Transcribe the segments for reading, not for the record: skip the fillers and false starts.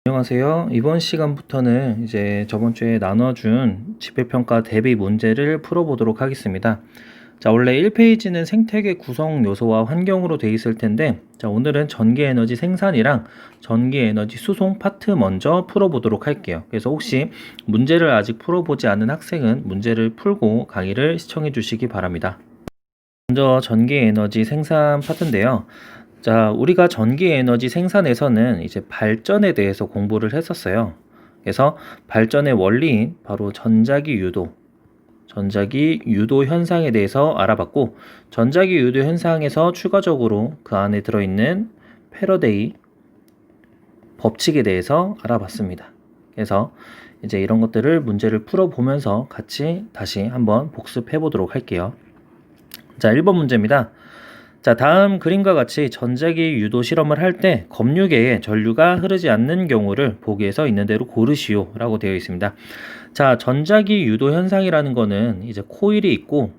안녕하세요. 이번 시간부터는 이제 저번 주에 나눠준 지표평가 대비 문제를 풀어보도록 하겠습니다. 자, 원래 1페이지는 생태계 구성 요소와 환경으로 돼 있을 텐데, 자, 오늘은 전기에너지 생산이랑 전기에너지 수송 파트 먼저 풀어보도록 할게요. 그래서 혹시 문제를 아직 풀어보지 않은 학생은 문제를 풀고 강의를 시청해 주시기 바랍니다. 먼저 전기에너지 생산 파트인데요. 자, 우리가 전기에너지 생산에서는 이제 발전에 대해서 공부를 했었어요. 그래서 발전의 원리인 바로 전자기 유도 현상에 대해서 알아봤고, 전자기 유도 현상에서 추가적으로 그 안에 들어있는 패러데이 법칙에 대해서 알아봤습니다. 그래서 이제 이런 것들을 문제를 풀어보면서 같이 다시 한번 복습해 보도록 할게요. 자, 1번 문제입니다. 자, 다음 그림과 같이 전자기 유도 실험을 할 때 검유계에 전류가 흐르지 않는 경우를 보기에서 있는 대로 고르시오 라고 되어 있습니다. 자, 전자기 유도 현상이라는 거는 이제 코일이 있고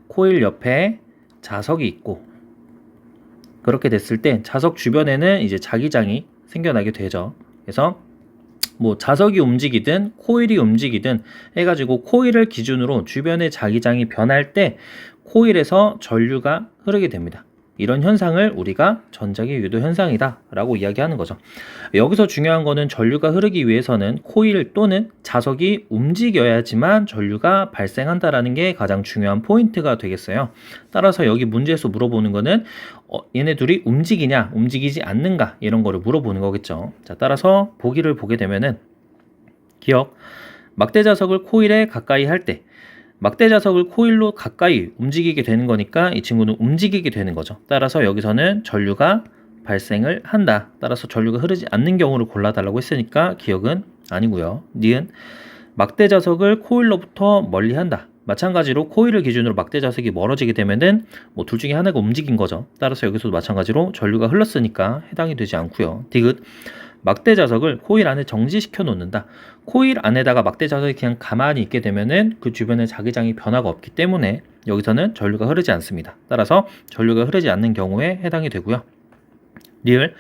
코일 옆에 자석이 있고, 그렇게 됐을 때 자석 주변에는 이제 자기장이 생겨나게 되죠. 그래서 뭐 자석이 움직이든 코일이 움직이든 해가지고 코일을 기준으로 주변의 자기장이 변할 때 코일에서 전류가 흐르게 됩니다. 이런 현상을 우리가 전자기 유도 현상이다 라고 이야기하는 거죠. 여기서 중요한 거는 전류가 흐르기 위해서는 코일 또는 자석이 움직여야지만 전류가 발생한다라는 게 가장 중요한 포인트가 되겠어요. 따라서 여기 문제에서 물어보는 거는 얘네 둘이 움직이냐 움직이지 않는가 이런 거를 물어보는 거겠죠. 자, 따라서 보기를 보게 되면은 기억, 막대 자석을 코일에 가까이 할 때 막대 자석을 코일로 가까이 움직이게 되는 거니까 이 친구는 움직이게 되는 거죠. 따라서 여기서는 전류가 발생을 한다. 따라서 전류가 흐르지 않는 경우를 골라달라고 했으니까 기억은 아니고요. 니은 막대 자석을 코일로부터 멀리 한다. 마찬가지로 코일을 기준으로 막대 자석이 멀어지게 되면은 뭐 둘 중에 하나가 움직인 거죠. 따라서 여기서도 마찬가지로 전류가 흘렀으니까 해당이 되지 않고요. 디귿 막대 자석을 코일 안에 정지시켜 놓는다. 코일 안에다가 막대 자석이 그냥 가만히 있게 되면은 그 주변에 자기장이 변화가 없기 때문에 여기서는 전류가 흐르지 않습니다. 따라서 전류가 흐르지 않는 경우에 해당이 되고요. 리을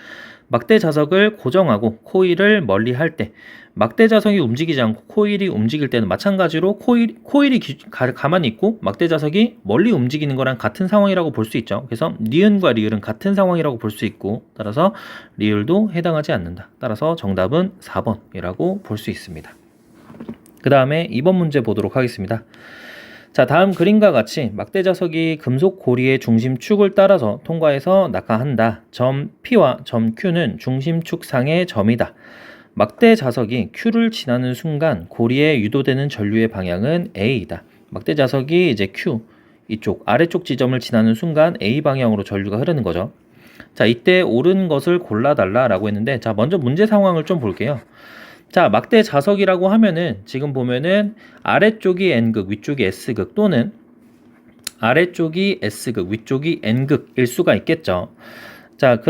막대 자석을 고정하고 코일을 멀리 할 때 막대 자석이 움직이지 않고 코일이 움직일 때는 마찬가지로 코일이 가만히 있고 막대 자석이 멀리 움직이는 거랑 같은 상황이라고 볼 수 있죠. 그래서 니은과 리을은 같은 상황이라고 볼 수 있고, 따라서 리을도 해당하지 않는다. 따라서 정답은 4번이라고 볼 수 있습니다. 그 다음에 2번 문제 보도록 하겠습니다. 자, 다음 그림과 같이 막대 자석이 금속 고리의 중심축을 따라서 통과해서 낙하한다. 점 P와 점 Q는 중심축 상의 점이다. 막대 자석이 Q를 지나는 순간 고리에 유도되는 전류의 방향은 A이다. 막대 자석이 이제 Q, 이쪽 아래쪽 지점을 지나는 순간 A 방향으로 전류가 흐르는 거죠. 자, 이때 옳은 것을 골라달라 라고 했는데, 자, 먼저 문제 상황을 좀 볼게요. 자, 막대 자석이라고 하면은 지금 보면은 아래쪽이 N극, 위쪽이 S극, 또는 아래쪽이 S극, 위쪽이 N극일 수가 있겠죠. 자,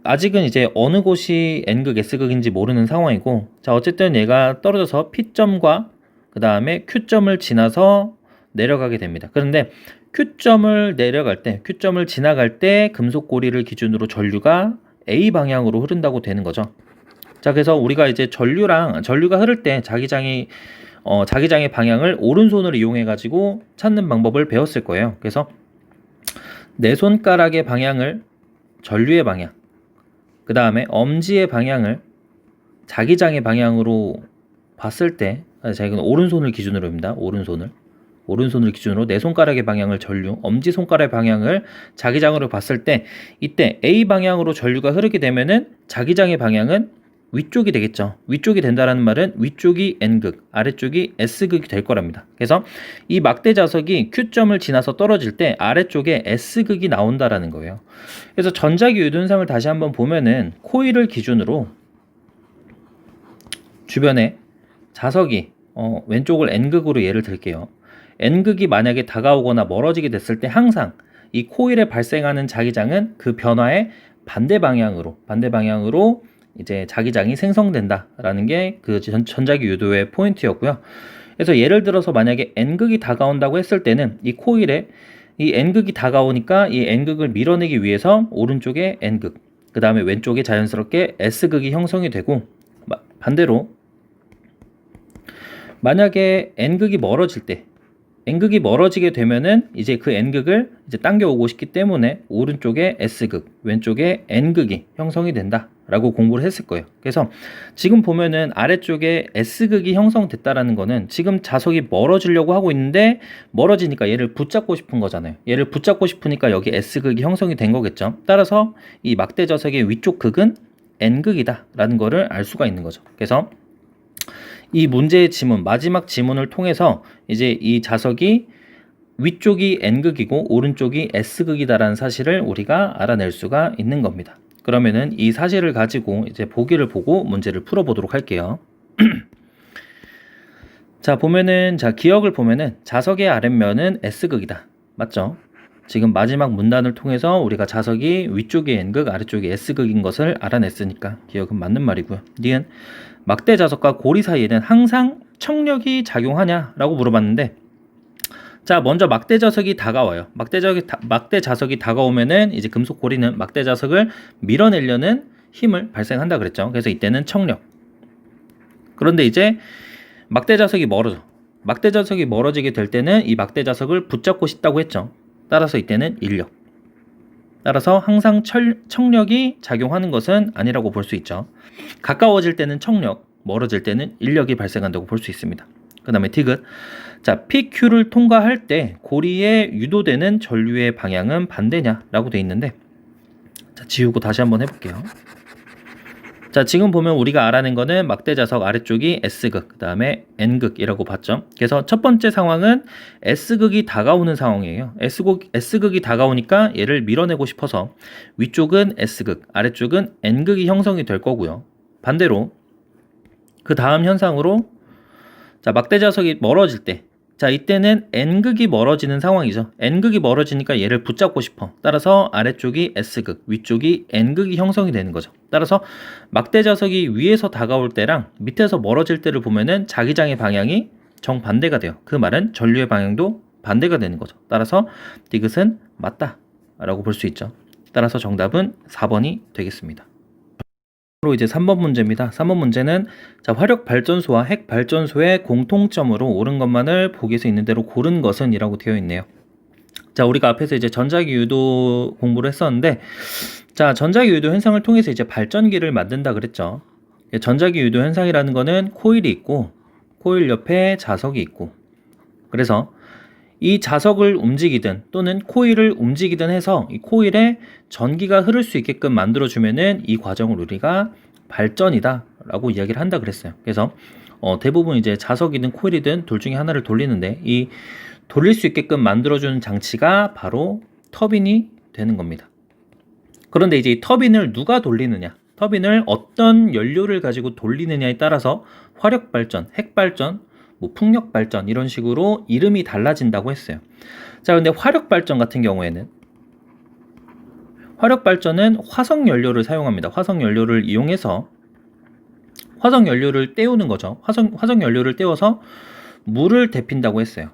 아직은 이제 어느 곳이 N극, S극인지 모르는 상황이고, 자, 어쨌든 얘가 떨어져서 P점과 그 다음에 Q점을 지나서 내려가게 됩니다. 그런데 Q점을 지나갈 때 금속 고리를 기준으로 전류가 A 방향으로 흐른다고 되는 거죠. 자, 그래서 우리가 이제 전류가 흐를 때 자기장의 방향을 오른손을 이용해 가지고 찾는 방법을 배웠을 거예요. 그래서 내 손가락의 방향을 전류의 방향, 그 다음에 엄지의 방향을 자기장의 방향으로 봤을 때, 자, 이건 오른손을 기준으로입니다. 오른손을 기준으로 내 손가락의 방향을 전류, 엄지 손가락의 방향을 자기장으로 봤을 때, 이때 A 방향으로 전류가 흐르게 되면은 자기장의 방향은 위쪽이 되겠죠. 위쪽이 된다라는 말은 위쪽이 N극, 아래쪽이 S극이 될 거랍니다. 그래서 이 막대 자석이 Q점을 지나서 떨어질 때 아래쪽에 S극이 나온다라는 거예요. 그래서 전자기 유도 현상을 다시 한번 보면은 코일을 기준으로 주변에 자석이 왼쪽을 N극으로 예를 들게요. N극이 만약에 다가오거나 멀어지게 됐을 때 항상 이 코일에 발생하는 자기장은 그 변화의 반대 방향으로 이제 자기장이 생성된다라는 게 그 전자기 유도의 포인트였고요. 그래서 예를 들어서 만약에 N극이 다가온다고 했을 때는 이 코일에 이 N극이 다가오니까 이 N극을 밀어내기 위해서 오른쪽에 N극, 그 다음에 왼쪽에 자연스럽게 S극이 형성이 되고, 반대로 만약에 n극이 멀어질 때 n극이 멀어지게 되면은 이제 그 n극을 이제 당겨오고 싶기 때문에 오른쪽에 s극, 왼쪽에 n극이 형성이 된다라고 공부를 했을 거예요. 그래서 지금 보면은 아래쪽에 s극이 형성됐다라는 거는 지금 자석이 멀어지려고 하고 있는데 멀어지니까 얘를 붙잡고 싶은 거잖아요. 얘를 붙잡고 싶으니까 여기 s극이 형성이 된 거겠죠. 따라서 이 막대 자석의 위쪽 극은 n극이다라는 거를 알 수가 있는 거죠. 그래서 이 문제의 지문, 마지막 지문을 통해서 이제 이 자석이 위쪽이 n극이고 오른쪽이 s극이다라는 사실을 우리가 알아낼 수가 있는 겁니다. 그러면은 이 사실을 가지고 이제 보기를 보고 문제를 풀어보도록 할게요. 자, 보면은, 자, 기억을 보면은 자석의 아랫면은 s극이다. 맞죠? 지금 마지막 문단을 통해서 우리가 자석이 위쪽이 n극, 아래쪽이 s극인 것을 알아냈으니까 기억은 맞는 말이고요. 니은 막대 자석과 고리 사이에는 항상 청력이 작용하냐라고 물어봤는데, 자, 먼저 막대 자석이 다가와요. 막대 자석이 다가오면은 이제 금속 고리는 막대 자석을 밀어내려는 힘을 발생한다 그랬죠. 그래서 이때는 청력. 그런데 이제 막대 자석이 멀어져. 막대 자석이 멀어지게 될 때는 이 막대 자석을 붙잡고 싶다고 했죠. 따라서 이때는 인력. 따라서 항상 청력이 작용하는 것은 아니라고 볼 수 있죠. 가까워질 때는 청력, 멀어질 때는 인력이 발생한다고 볼 수 있습니다. 그 다음에 디귿. 자, PQ를 통과할 때 고리에 유도되는 전류의 방향은 반대냐라고 돼 있는데, 자, 지우고 다시 한번 해볼게요. 자, 지금 보면 우리가 알아낸 거는 막대 자석 아래쪽이 S극, 그 다음에 N극이라고 봤죠. 그래서 첫 번째 상황은 S극이 다가오는 상황이에요. S극이 다가오니까 얘를 밀어내고 싶어서 위쪽은 S극, 아래쪽은 N극이 형성이 될 거고요. 반대로 그 다음 현상으로, 자, 막대 자석이 멀어질 때, 자, 이때는 N극이 멀어지는 상황이죠. N극이 멀어지니까 얘를 붙잡고 싶어. 따라서 아래쪽이 S극, 위쪽이 N극이 형성이 되는 거죠. 따라서 막대 자석이 위에서 다가올 때랑 밑에서 멀어질 때를 보면은 자기장의 방향이 정반대가 돼요. 그 말은 전류의 방향도 반대가 되는 거죠. 따라서 디귿은 맞다 라고 볼 수 있죠. 따라서 정답은 4번이 되겠습니다. 바로 이제 3번 문제입니다. 3번 문제는, 자, 화력 발전소와 핵 발전소의 공통점으로 옳은 것만을 보기에서 있는 대로 고른 것은 이라고 되어 있네요. 자, 우리가 앞에서 이제 전자기 유도 공부를 했었는데, 자, 전자기 유도 현상을 통해서 이제 발전기를 만든다 그랬죠. 전자기 유도 현상이라는 거는 코일이 있고 코일 옆에 자석이 있고, 그래서 이 자석을 움직이든 또는 코일을 움직이든 해서 이 코일에 전기가 흐를 수 있게끔 만들어주면은 이 과정을 우리가 발전이다 라고 이야기를 한다 그랬어요. 그래서 대부분 이제 자석이든 코일이든 둘 중에 하나를 돌리는데, 이 돌릴 수 있게끔 만들어주는 장치가 바로 터빈이 되는 겁니다. 그런데 이제 이 터빈을 누가 돌리느냐, 터빈을 어떤 연료를 가지고 돌리느냐에 따라서 화력 발전, 핵 발전, 뭐 풍력 발전 이런 식으로 이름이 달라진다고 했어요. 자, 근데 화력 발전 같은 경우에는, 화력 발전은 화석 연료를 사용합니다. 화석 연료를 이용해서 화석 연료를 때우는 거죠. 화석 연료를 때워서 물을 데핀다고 했어요.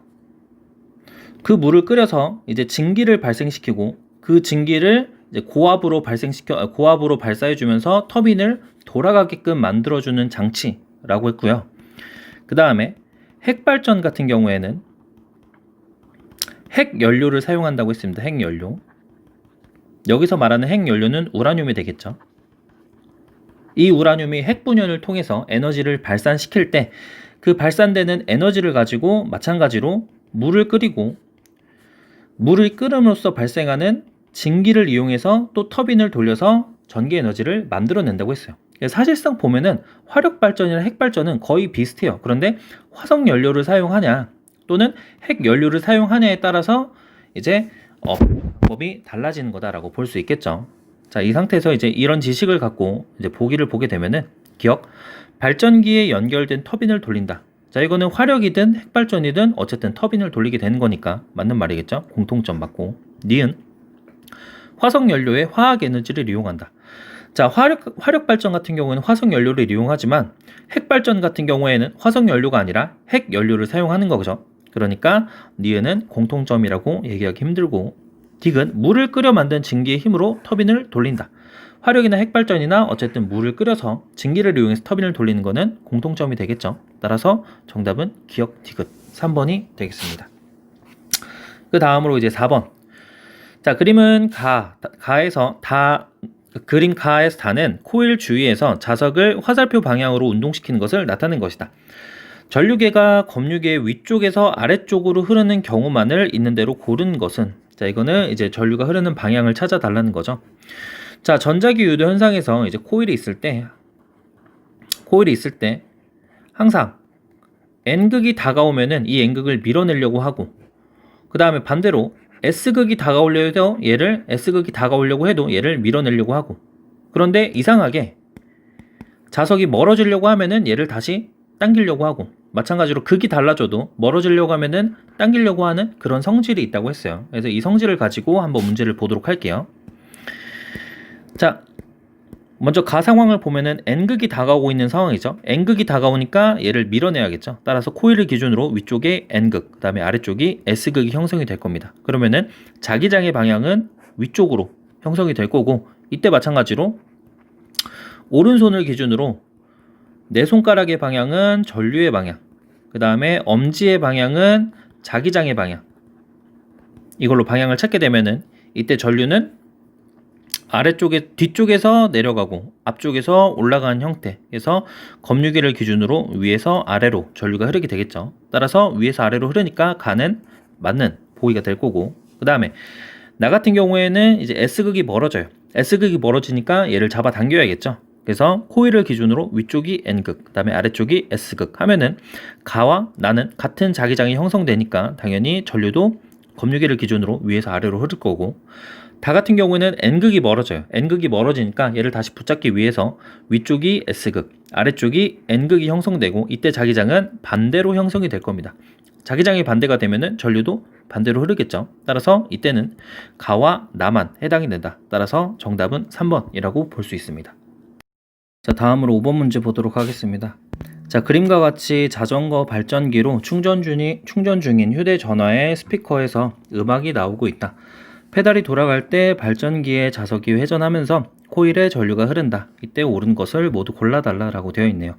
그 물을 끓여서 이제 증기를 발생시키고 그 증기를 이제 고압으로 발사해 주면서 터빈을 돌아가게끔 만들어 주는 장치라고 했고요. 그 다음에 핵발전 같은 경우에는 핵연료를 사용한다고 했습니다. 핵연료. 여기서 말하는 핵연료는 우라늄이 되겠죠. 이 우라늄이 핵분열을 통해서 에너지를 발산시킬 때 그 발산되는 에너지를 가지고 마찬가지로 물을 끓이고, 물을 끓음으로써 발생하는 증기를 이용해서 또 터빈을 돌려서 전기 에너지를 만들어낸다고 했어요. 사실상 보면은 화력 발전이나 핵 발전은 거의 비슷해요. 그런데 화석 연료를 사용하냐 또는 핵 연료를 사용하냐에 따라서 이제 방법이 달라지는 거다라고 볼 수 있겠죠. 자, 이 상태에서 이제 이런 지식을 갖고 이제 보기를 보게 되면은, 기억, 발전기에 연결된 터빈을 돌린다. 자, 이거는 화력이든 핵 발전이든 어쨌든 터빈을 돌리게 되는 거니까 맞는 말이겠죠. 공통점 맞고. 니은, 화석 연료의 화학 에너지를 이용한다. 자, 화력 발전 같은 경우에는 화석 연료를 이용하지만 핵 발전 같은 경우에는 화석 연료가 아니라 핵 연료를 사용하는 거죠. 그러니까 니은은 공통점이라고 얘기하기 힘들고, 디귿, 물을 끓여 만든 증기의 힘으로 터빈을 돌린다. 화력이나 핵발전이나 어쨌든 물을 끓여서 증기를 이용해서 터빈을 돌리는 거는 공통점이 되겠죠. 따라서 정답은 기억 디귿 3번이 되겠습니다. 그 다음으로 이제 4번. 자, 그림은 그림 가에서 다는 코일 주위에서 자석을 화살표 방향으로 운동시키는 것을 나타낸 것이다. 전류계가 검유계 위쪽에서 아래쪽으로 흐르는 경우만을 있는 대로 고른 것은, 자, 이거는 이제 전류가 흐르는 방향을 찾아 달라는 거죠. 자, 전자기 유도 현상에서 이제 코일이 있을 때 항상 N극이 다가오면은 이 N극을 밀어내려고 하고, 그 다음에 반대로 S극이 다가오려고 해도 얘를 밀어내려고 하고, 그런데 이상하게 자석이 멀어지려고 하면은 얘를 다시 당기려고 하고, 마찬가지로 극이 달라져도 멀어지려고 하면은 당기려고 하는 그런 성질이 있다고 했어요. 그래서 이 성질을 가지고 한번 문제를 보도록 할게요. 자, 먼저 가 상황을 보면은 N극이 다가오고 있는 상황이죠. N극이 다가오니까 얘를 밀어내야겠죠. 따라서 코일을 기준으로 위쪽에 N극, 그 다음에 아래쪽이 S극이 형성이 될 겁니다. 그러면은 자기장의 방향은 위쪽으로 형성이 될 거고, 이때 마찬가지로 오른손을 기준으로 내 손가락의 방향은 전류의 방향, 그 다음에 엄지의 방향은 자기장의 방향, 이걸로 방향을 찾게 되면은 이때 전류는 뒤쪽에서 내려가고 앞쪽에서 올라가는 형태에서 검유계를 기준으로 위에서 아래로 전류가 흐르게 되겠죠. 따라서 위에서 아래로 흐르니까 가는 맞는 보기가 될 거고, 그 다음에 나 같은 경우에는 이제 S극이 멀어져요. S극이 멀어지니까 얘를 잡아 당겨야겠죠. 그래서 코일을 기준으로 위쪽이 N극, 그 다음에 아래쪽이 S극 하면은 가와 나는 같은 자기장이 형성되니까 당연히 전류도 검유계를 기준으로 위에서 아래로 흐를 거고, 다 같은 경우에는 N극이 멀어져요. N극이 멀어지니까 얘를 다시 붙잡기 위해서 위쪽이 S극, 아래쪽이 N극이 형성되고, 이때 자기장은 반대로 형성이 될 겁니다. 자기장이 반대가 되면은 전류도 반대로 흐르겠죠. 따라서 이때는 가와 나만 해당이 된다. 따라서 정답은 3번이라고 볼 수 있습니다. 자, 다음으로 5번 문제 보도록 하겠습니다. 자, 그림과 같이 자전거 발전기로 충전 중인 휴대전화의 스피커에서 음악이 나오고 있다. 페달이 돌아갈 때 발전기의 자석이 회전하면서 코일에 전류가 흐른다. 이때 옳은 것을 모두 골라달라 라고 되어 있네요.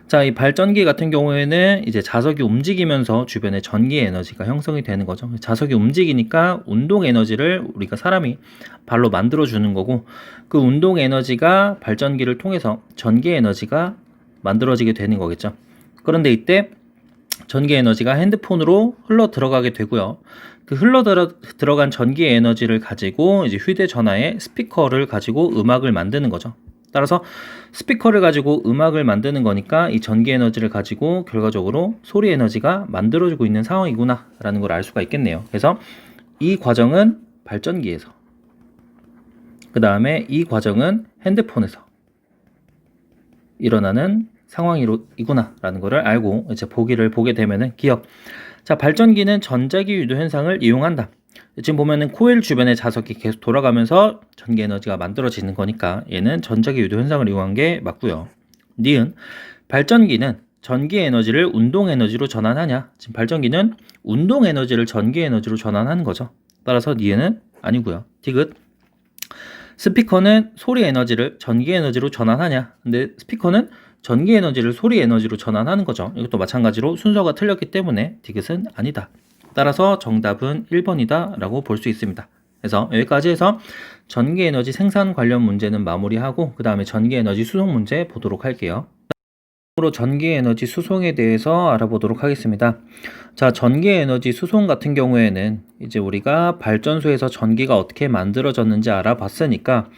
자, 이 발전기 같은 경우에는 이제 자석이 움직이면서 주변에 전기 에너지가 형성이 되는 거죠. 자석이 움직이니까 운동 에너지를 우리가 사람이 발로 만들어 주는 거고, 그 운동 에너지가 발전기를 통해서 전기 에너지가 만들어지게 되는 거겠죠. 그런데 이때 전기 에너지가 핸드폰으로 흘러 들어가게 되고요. 그 들어간 전기 에너지를 가지고 이제 휴대전화의 스피커를 가지고 음악을 만드는 거죠. 따라서 스피커를 가지고 음악을 만드는 거니까 이 전기 에너지를 가지고 결과적으로 소리 에너지가 만들어지고 있는 상황이구나 라는 걸 알 수가 있겠네요. 그래서 이 과정은 발전기에서, 그 다음에 이 과정은 핸드폰에서 일어나는 상황이구나 라는 거를 알고 이제 보기를 보게 되면은 기억. 자, 발전기는 전자기 유도 현상을 이용한다. 지금 보면은 코일 주변의 자석이 계속 돌아가면서 전기 에너지가 만들어지는 거니까 얘는 전자기 유도 현상을 이용한 게 맞고요. 니은 발전기는 전기 에너지를 운동 에너지로 전환하냐? 지금 발전기는 운동 에너지를 전기 에너지로 전환하는 거죠. 따라서 니은은 아니고요. 디귿 스피커는 소리 에너지를 전기 에너지로 전환하냐? 근데 스피커는 전기 에너지를 소리 에너지로 전환하는 거죠. 이것도 마찬가지로 순서가 틀렸기 때문에 디귿은 아니다. 따라서 정답은 1번이다 라고 볼 수 있습니다. 그래서 여기까지 해서 전기 에너지 생산 관련 문제는 마무리하고, 그 다음에 전기 에너지 수송 문제 보도록 할게요. 다음으로 전기 에너지 수송에 대해서 알아보도록 하겠습니다. 자, 전기 에너지 수송 같은 경우에는 이제 우리가 발전소에서 전기가 어떻게 만들어졌는지 알아봤으니까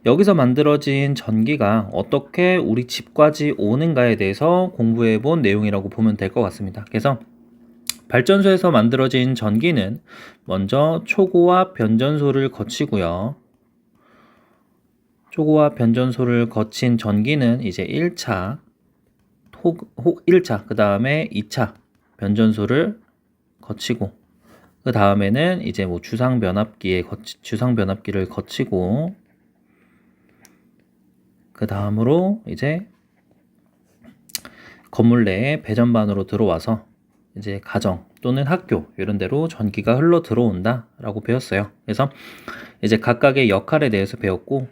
여기서 만들어진 전기가 어떻게 우리 집까지 오는가에 대해서 공부해 본 내용이라고 보면 될 것 같습니다. 그래서 발전소에서 만들어진 전기는 먼저 초고압 변전소를 거치고요. 초고압 변전소를 거친 전기는 이제 1차, 그 다음에 2차 변전소를 거치고, 그 다음에는 이제 뭐 주상 변압기를 거치고, 그 다음으로 이제 건물 내에 배전반으로 들어와서 이제 가정 또는 학교 이런 데로 전기가 흘러 들어온다 라고 배웠어요. 그래서 이제 각각의 역할에 대해서 배웠고,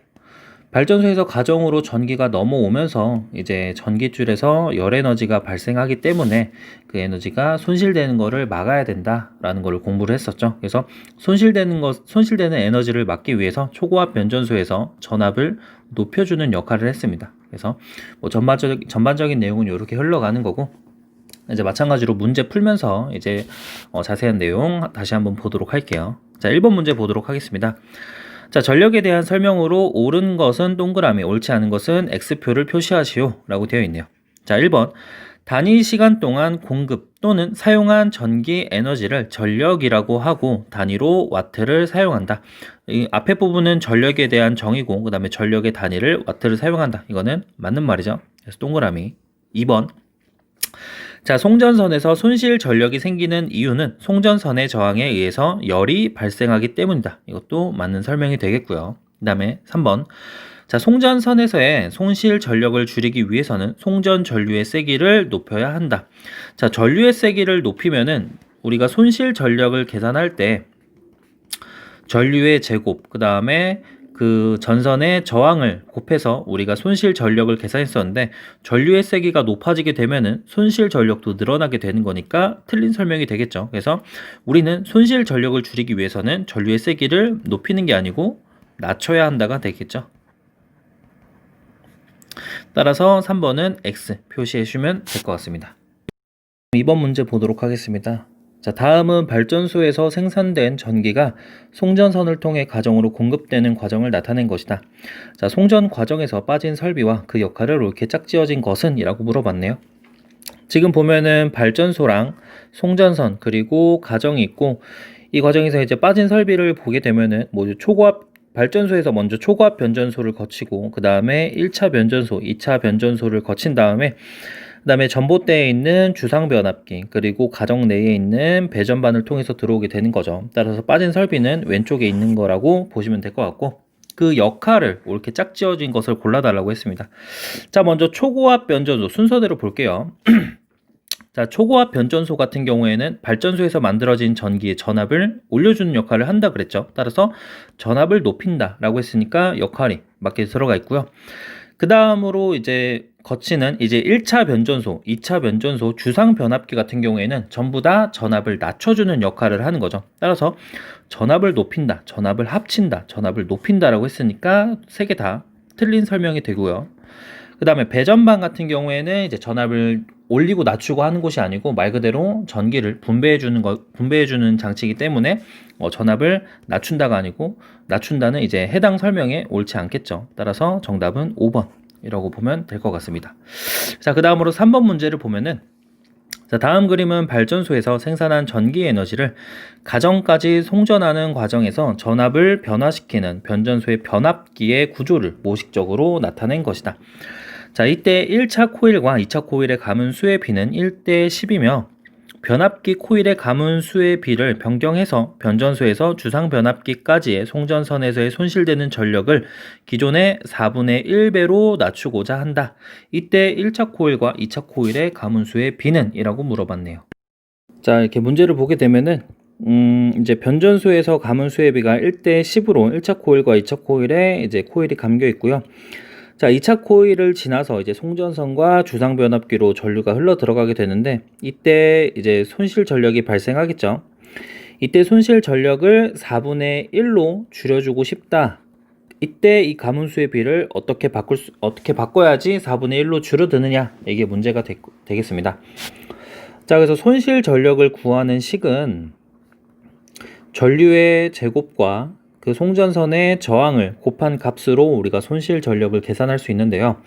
발전소에서 가정으로 전기가 넘어오면서 이제 전기줄에서 열 에너지가 발생하기 때문에 그 에너지가 손실되는 거를 막아야 된다라는 거를 공부를 했었죠. 그래서 손실되는 에너지를 막기 위해서 초고압 변전소에서 전압을 높여주는 역할을 했습니다. 그래서 뭐 전반적인 내용은 이렇게 흘러가는 거고, 이제 마찬가지로 문제 풀면서 이제 자세한 내용 다시 한번 보도록 할게요. 자, 1번 문제 보도록 하겠습니다. 자, 전력에 대한 설명으로 옳은 것은 동그라미, 옳지 않은 것은 X표를 표시하시오 라고 되어 있네요. 자, 1번. 단위 시간 동안 공급 또는 사용한 전기 에너지를 전력이라고 하고 단위로 와트를 사용한다. 이 앞에 부분은 전력에 대한 정의고, 그 다음에 전력의 단위를 와트를 사용한다. 이거는 맞는 말이죠. 그래서 동그라미. 2번. 자, 송전선에서 손실 전력이 생기는 이유는 송전선의 저항에 의해서 열이 발생하기 때문이다. 이것도 맞는 설명이 되겠고요. 그 다음에 3번. 자, 송전선에서의 손실 전력을 줄이기 위해서는 송전 전류의 세기를 높여야 한다. 자, 전류의 세기를 높이면은 우리가 손실 전력을 계산할 때 전류의 제곱, 그 다음에 그 전선의 저항을 곱해서 우리가 손실 전력을 계산했었는데, 전류의 세기가 높아지게 되면은 손실 전력도 늘어나게 되는 거니까 틀린 설명이 되겠죠. 그래서 우리는 손실 전력을 줄이기 위해서는 전류의 세기를 높이는 게 아니고 낮춰야 한다가 되겠죠. 따라서 3번은 X 표시해 주시면 될 것 같습니다. 2번 문제 보도록 하겠습니다. 자, 다음은 발전소에서 생산된 전기가 송전선을 통해 가정으로 공급되는 과정을 나타낸 것이다. 자, 송전 과정에서 빠진 설비와 그 역할을 옳게 짝지어진 것은? 이라고 물어봤네요. 지금 보면은 발전소랑 송전선 그리고 가정이 있고, 이 과정에서 이제 빠진 설비를 보게 되면은 모두 발전소에서 먼저 초고압 변전소를 거치고, 그 다음에 1차 변전소, 2차 변전소를 거친 다음에 그 다음에 전봇대에 있는 주상 변압기, 그리고 가정 내에 있는 배전반을 통해서 들어오게 되는 거죠. 따라서 빠진 설비는 왼쪽에 있는 거라고 보시면 될 것 같고, 그 역할을 옳게 짝지어진 것을 골라달라고 했습니다. 자, 먼저 초고압 변전소 순서대로 볼게요. 자, 초고압 변전소 같은 경우에는 발전소에서 만들어진 전기의 전압을 올려주는 역할을 한다 그랬죠. 따라서 전압을 높인다 라고 했으니까 역할이 맞게 들어가 있고요. 그 다음으로 이제 거치는 이제 1차 변전소, 2차 변전소, 주상 변압기 같은 경우에는 전부 다 전압을 낮춰주는 역할을 하는 거죠. 따라서 전압을 높인다, 전압을 합친다, 전압을 높인다라고 했으니까 세 개 다 틀린 설명이 되고요. 그 다음에 배전반 같은 경우에는 이제 전압을 올리고 낮추고 하는 곳이 아니고 말 그대로 전기를 분배해주는 장치이기 때문에 전압을 낮춘다가 아니고 낮춘다는 이제 해당 설명에 옳지 않겠죠. 따라서 정답은 5번이라고 보면 될 것 같습니다. 자, 그 다음으로 3번 문제를 보면은, 자, 다음 그림은 발전소에서 생산한 전기 에너지를 가정까지 송전하는 과정에서 전압을 변화시키는 변전소의 변압기의 구조를 모식적으로 나타낸 것이다. 자, 이때 1차 코일과 2차 코일의 가문수의 비는 1대 10이며 변압기 코일의 가문수의 비를 변경해서 변전소에서 주상 변압기까지의 송전선에서의 손실되는 전력을 기존의 4분의 1배로 낮추고자 한다. 이때 1차 코일과 2차 코일의 가문수의 비는? 이라고 물어봤네요. 자, 이렇게 문제를 보게 되면은 이제 변전소에서 가문수의 비가 1대 10으로 1차 코일과 2차 코일에 이제 코일이 감겨 있고요. 자, 2차 코일을 지나서 이제 송전선과 주상 변압기로 전류가 흘러 들어가게 되는데, 이때 이제 손실 전력이 발생하겠죠. 이때 손실 전력을 4분의 1로 줄여주고 싶다. 이때 이 가문수의 비를 어떻게 바꿔야지 4분의 1로 줄어드느냐, 이게 문제가 되겠습니다. 자, 그래서 손실 전력을 구하는 식은 전류의 제곱과 그 송전선의 저항을 곱한 값으로 우리가 손실 전력을 계산할 수 있는데요.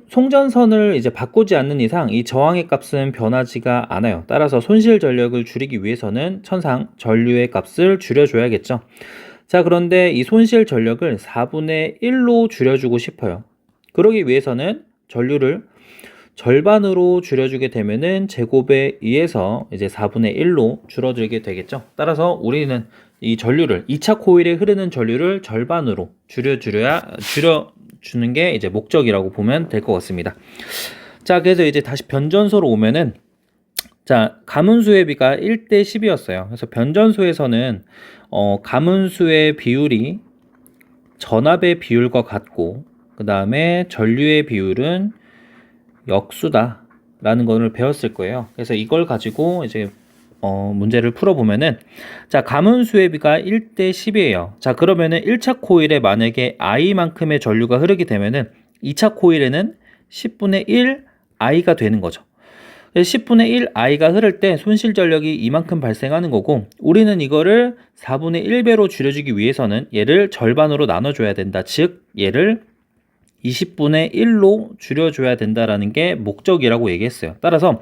송전선을 이제 바꾸지 않는 이상 이 저항의 값은 변하지가 않아요. 따라서 손실 전력을 줄이기 위해서는 천상 전류의 값을 줄여줘야겠죠. 자, 그런데 이 손실 전력을 4분의 1로 줄여주고 싶어요. 그러기 위해서는 전류를 절반으로 줄여주게 되면은 제곱에 의해서 이제 4분의 1로 줄어들게 되겠죠. 따라서 우리는 이 전류를 2차 코일에 흐르는 전류를 절반으로 줄여주는 게 이제 목적이라고 보면 될 것 같습니다. 자, 그래서 이제 다시 변전소로 오면은, 자, 가문수의 비가 1대 10이었어요. 그래서 변전소에서는 가문수의 비율이 전압의 비율과 같고 그 다음에 전류의 비율은 역수다 라는 것을 배웠을 거예요. 그래서 이걸 가지고 이제 문제를 풀어보면은, 자, 가문수의 비가 1대 10이에요. 자, 그러면은 1차 코일에 만약에 I만큼의 전류가 흐르게 되면은 2차 코일에는 10분의 1 I가 되는 거죠. 10분의 1 I가 흐를 때 손실 전력이 이만큼 발생하는 거고, 우리는 이거를 4분의 1배로 줄여주기 위해서는 얘를 절반으로 나눠줘야 된다. 즉, 얘를 20분의 1로 줄여줘야 된다라는 게 목적이라고 얘기했어요. 따라서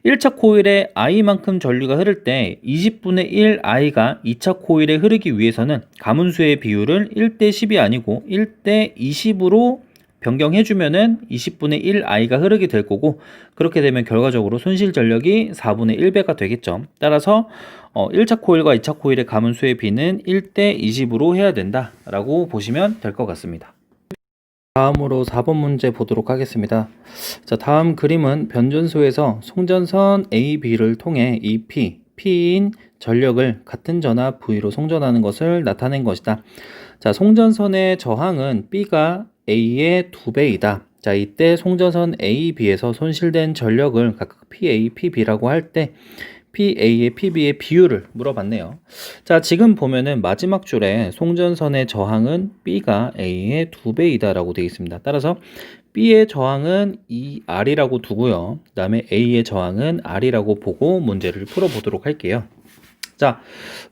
1차 코일에 I만큼 전류가 흐를 때 20분의 1 I가 2차 코일에 흐르기 위해서는 가문수의 비율을 1대 10이 아니고 1대 20으로 변경해주면은 20분의 1 I가 흐르게 될 거고, 그렇게 되면 결과적으로 손실 전력이 4분의 1배가 되겠죠. 따라서 1차 코일과 2차 코일의 가문수의 비는 1대 20으로 해야 된다라고 보시면 될 것 같습니다. 다음으로 4번 문제 보도록 하겠습니다. 자, 다음 그림은 변전소에서 송전선 A, B를 통해 이 P인 전력을 같은 전압 V로 송전하는 것을 나타낸 것이다. 자, 송전선의 저항은 B가 A의 2배이다. 자, 이때 송전선 A, B에서 손실된 전력을 각각 PA, PB라고 할 때 PA의 PB의 비율을 물어봤네요. 자, 지금 보면은 마지막 줄에 송전선의 저항은 B가 A의 2배이다 라고 되어 있습니다. 따라서 B의 저항은 R이라고 두고요. 그 다음에 A의 저항은 R이라고 보고 문제를 풀어보도록 할게요. 자,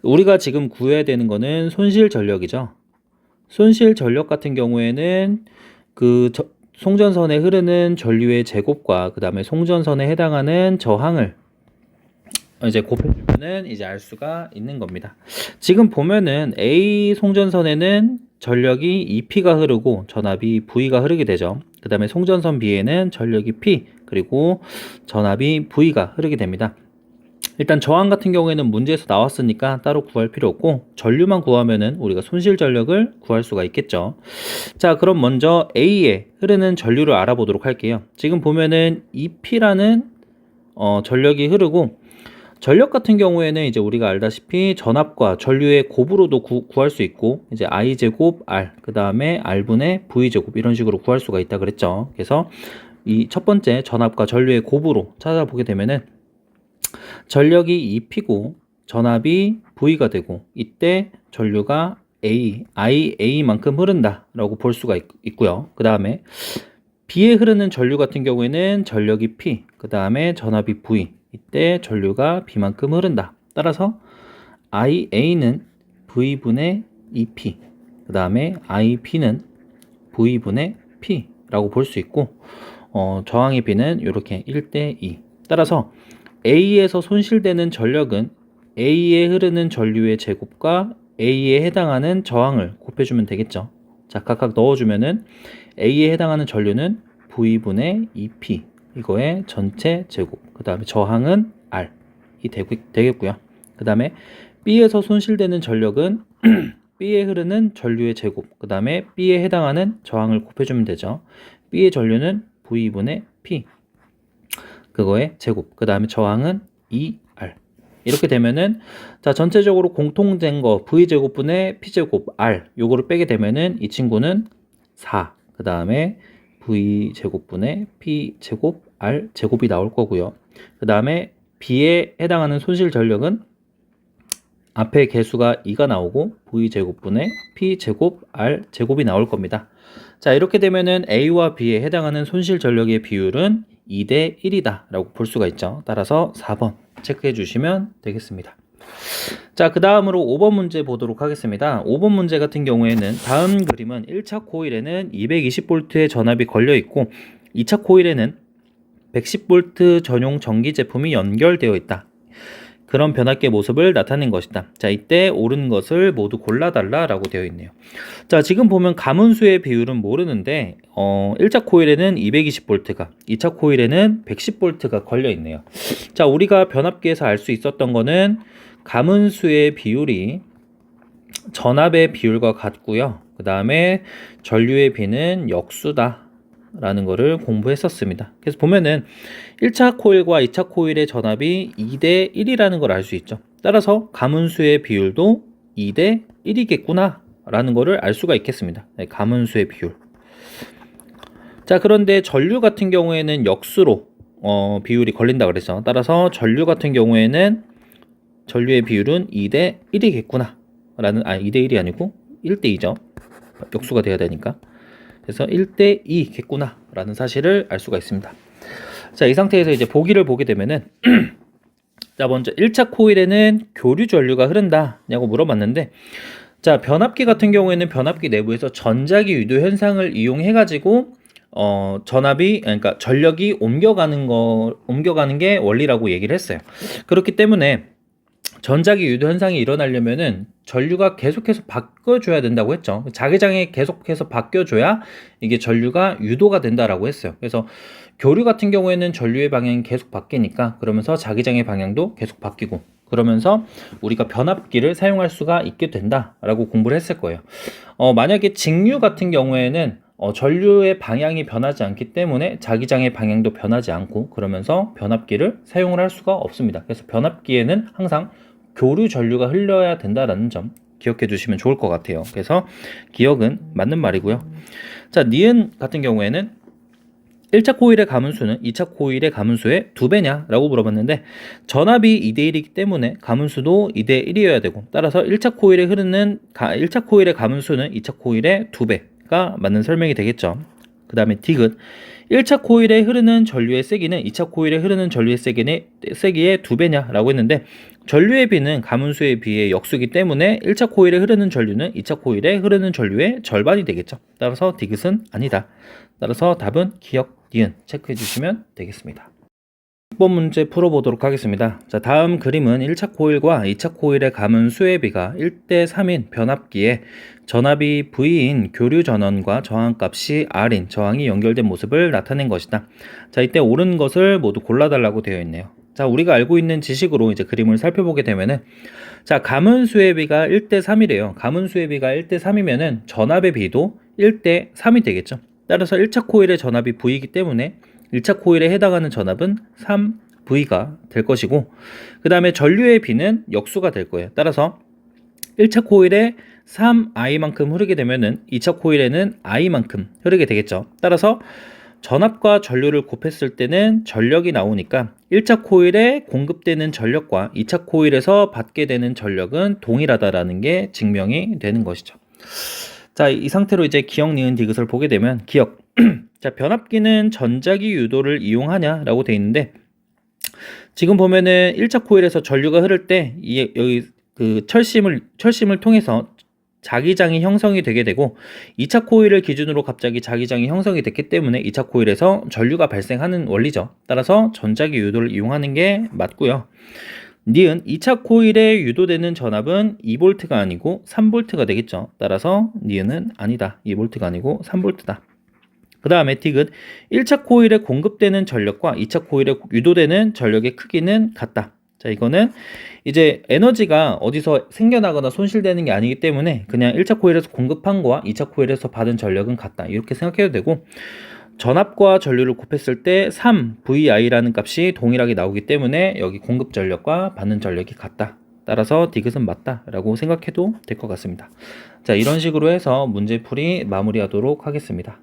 우리가 지금 구해야 되는 거는 손실 전력이죠. 손실 전력 같은 경우에는 송전선에 흐르는 전류의 제곱과 그 다음에 송전선에 해당하는 저항을 이제 곱해주면은 이제 알 수가 있는 겁니다. 지금 보면은 A 송전선에는 전력이 EP가 흐르고 전압이 V가 흐르게 되죠. 그 다음에 송전선 B에는 전력이 P 그리고 전압이 V가 흐르게 됩니다. 일단 저항 같은 경우에는 문제에서 나왔으니까 따로 구할 필요 없고, 전류만 구하면은 우리가 손실 전력을 구할 수가 있겠죠. 자, 그럼 먼저 A에 흐르는 전류를 알아보도록 할게요. 지금 보면은 EP라는 전력이 흐르고, 전력 같은 경우에는 이제 우리가 알다시피 전압과 전류의 곱으로도 구할 수 있고, 이제 I제곱 R, 그 다음에 R분의 V제곱 이런 식으로 구할 수가 있다 그랬죠. 그래서 이 첫 번째 전압과 전류의 곱으로 찾아보게 되면은 전력이 EP고 전압이 V가 되고, 이때 전류가 IA만큼 흐른다 라고 볼 수가 있고요. 그 다음에 B에 흐르는 전류 같은 경우에는 전력이 P, 그 다음에 전압이 V, 이때 전류가 B만큼 흐른다. 따라서 IA는 V분의 EP, 그 다음에 IP는 V분의 P라고 볼 수 있고, 저항의 B는 이렇게 1대 2. 따라서 A에서 손실되는 전력은 A에 흐르는 전류의 제곱과 A에 해당하는 저항을 곱해주면 되겠죠. 자, 각각 넣어주면은 A에 해당하는 전류는 V분의 EP, 이거의 전체 제곱, 그 다음에 저항은 R이 되겠고요. 그 다음에 B에서 손실되는 전력은 B에 흐르는 전류의 제곱, 그 다음에 B에 해당하는 저항을 곱해주면 되죠. B의 전류는 V분의 P, 그거의 제곱, 그 다음에 저항은 2R. 이렇게 되면은, 자, 전체적으로 공통된 거 V제곱분의 P제곱 R, 요거를 빼게 되면은 이 친구는 4, 그 다음에 V제곱분의 P제곱 R 제곱이 나올 거고요. 그 다음에 B에 해당하는 손실 전력은 앞에 개수가 2가 나오고 V제곱분의 P제곱 R 제곱이 나올 겁니다. 자, 이렇게 되면은 A와 B에 해당하는 손실 전력의 비율은 2대 1이다 라고 볼 수가 있죠. 따라서 4번 체크해 주시면 되겠습니다. 자, 그 다음으로 5번 문제 보도록 하겠습니다. 5번 문제 같은 경우에는 다음 그림은 1차 코일에는 220V의 전압이 걸려 있고 2차 코일에는 110V 전용 전기 제품이 연결되어 있다. 그런 변압계 모습을 나타낸 것이다. 자, 이때 옳은 것을 모두 골라달라 라고 되어 있네요. 자, 지금 보면 가문수의 비율은 모르는데 1차 코일에는 220V가, 2차 코일에는 110V가 걸려 있네요. 자, 우리가 변압계에서 알 수 있었던 거는 가문수의 비율이 전압의 비율과 같고요. 그 다음에 전류의 비는 역수다 라는 거를 공부했었습니다. 그래서 보면은 1차 코일과 2차 코일의 전압이 2대 1이라는 걸 알 수 있죠. 따라서 가문수의 비율도 2대 1이겠구나 라는 거를 알 수가 있겠습니다. 네, 가문수의 비율. 자, 그런데 전류 같은 경우에는 역수로 비율이 걸린다 그랬죠. 따라서 전류 같은 경우에는 전류의 비율은 2대 1이겠구나. 2대 1이 아니고 1대 2죠. 역수가 돼야 되니까. 그래서 1대 2겠구나. 라는 사실을 알 수가 있습니다. 자, 이 상태에서 이제 보기를 보게 되면은 자, 먼저 1차 코일에는 교류 전류가 흐른다냐고 물어봤는데, 자, 변압기 같은 경우에는 변압기 내부에서 전자기 유도 현상을 이용해 가지고 그러니까 전력이 옮겨가는 게 원리라고 얘기를 했어요. 그렇기 때문에 전자기 유도 현상이 일어나려면은 전류가 계속해서 바뀌어줘야 된다고 했죠. 자기장에 계속해서 바뀌어줘야 이게 전류가 유도가 된다라고 했어요. 그래서 교류 같은 경우에는 전류의 방향이 계속 바뀌니까 그러면서 자기장의 방향도 계속 바뀌고 그러면서 우리가 변압기를 사용할 수가 있게 된다라고 공부를 했을 거예요. 만약에 직류 같은 경우에는 전류의 방향이 변하지 않기 때문에 자기장의 방향도 변하지 않고 그러면서 변압기를 사용을 할 수가 없습니다. 그래서 변압기에는 항상 교류 전류가 흘러야 된다라는 점 기억해 주시면 좋을 것 같아요. 그래서 기억은 맞는 말이고요. 자, 니은 같은 경우에는 1차 코일의 가문수는 2차 코일의 가문수의 2배냐? 라고 물어봤는데 전압이 2대 1이기 때문에 가문수도 2대 1이어야 되고 따라서 1차 코일의 가문수는 2차 코일의 2배가 맞는 설명이 되겠죠. 그 다음에 디귿 1차 코일에 흐르는 전류의 세기는 2차 코일에 흐르는 전류의 세기의 2배냐? 라고 했는데 전류의 비는 가문수의 비의 역수이기 때문에 1차 코일에 흐르는 전류는 2차 코일에 흐르는 전류의 절반이 되겠죠. 따라서 디귿은 아니다. 따라서 답은 기억, 니은 체크해 주시면 되겠습니다. 6번 문제 풀어보도록 하겠습니다. 자, 다음 그림은 1차 코일과 2차 코일의 가문수의 비가 1대 3인 변압기에 전압이 V인 교류 전원과 저항값이 R인 저항이 연결된 모습을 나타낸 것이다. 자, 이때 옳은 것을 모두 골라달라고 되어 있네요. 자, 우리가 알고 있는 지식으로 이제 그림을 살펴보게 되면은 자, 가문수의 비가 1대 3이래요. 가문수의 비가 1대 3이면은 전압의 비도 1대 3이 되겠죠. 따라서 1차 코일의 전압이 V이기 때문에 1차 코일에 해당하는 전압은 3V가 될 것이고 그 다음에 전류의 비는 역수가 될 거예요. 따라서 1차 코일에 3I만큼 흐르게 되면은 2차 코일에는 I만큼 흐르게 되겠죠. 따라서 전압과 전류를 곱했을 때는 전력이 나오니까 1차 코일에 공급되는 전력과 2차 코일에서 받게 되는 전력은 동일하다라는 게 증명이 되는 것이죠. 자, 이 상태로 이제 기억, 니은, 디귿을 보게 되면 기억. 자, 변압기는 전자기 유도를 이용하냐라고 돼 있는데 지금 보면은 1차 코일에서 전류가 흐를 때 여기 그 철심을 통해서 자기장이 형성이 되게 되고 2차 코일을 기준으로 갑자기 자기장이 형성이 됐기 때문에 2차 코일에서 전류가 발생하는 원리죠. 따라서 전자기 유도를 이용하는 게 맞고요. 니은 2차 코일에 유도되는 전압은 2V가 아니고 3V가 되겠죠. 따라서 니은은 아니다. 2V가 아니고 3V다. 그 다음에 디귿 1차 코일에 공급되는 전력과 2차 코일에 유도되는 전력의 크기는 같다. 자, 이거는 이제 에너지가 어디서 생겨나거나 손실되는 게 아니기 때문에 그냥 1차 코일에서 공급한 거와 2차 코일에서 받은 전력은 같다. 이렇게 생각해도 되고 전압과 전류를 곱했을 때 3VI라는 값이 동일하게 나오기 때문에 여기 공급 전력과 받는 전력이 같다. 따라서 디귿은 맞다 라고 생각해도 될 것 같습니다. 자, 이런 식으로 해서 문제풀이 마무리하도록 하겠습니다.